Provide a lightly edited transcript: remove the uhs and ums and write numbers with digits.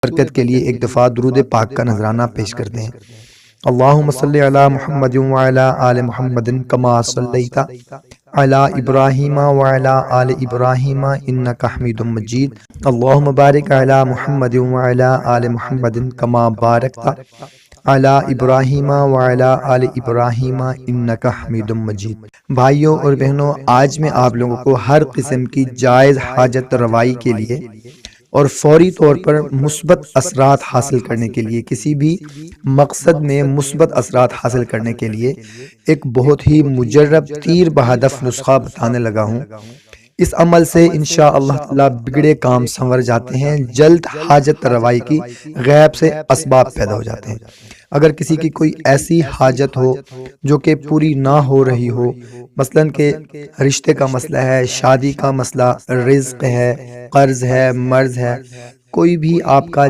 برکت کے لیے ایک دفعہ درود پاک کا نذرانہ پیش کرتے ہیں۔ اللہم صلی علی محمد وعلی آل محمد کما صلیت علی ابراہیم وعلی آل ابراہیم انک حمید مجید۔ اللہم بارک علی محمد وعلی آل محمد کما بارکت علی ابراہیم وعلی آل ابراہیم انک حمید مجید۔ بھائیوں اور بہنوں، آج میں آپ لوگوں کو ہر قسم کی جائز حاجت روائی کے لیے اور فوری طور پر مثبت اثرات حاصل کرنے کے لیے، کسی بھی مقصد میں مثبت اثرات حاصل کرنے کے لیے ایک بہت ہی مجرب تیر بہدف نسخہ بتانے لگا ہوں۔ اس عمل سے انشاءاللہ تعالی بگڑے کام سنور جاتے ہیں، جلد حاجت روائی کی غیب سے اسباب پیدا ہو جاتے ہیں۔ اگر کسی کی کوئی ایسی حاجت ہو جو کہ پوری نہ ہو رہی ہو، مثلاً کہ رشتے کا مسئلہ ہے، شادی کا مسئلہ، رزق ہے، قرض ہے، مرض ہے، کوئی بھی آپ کا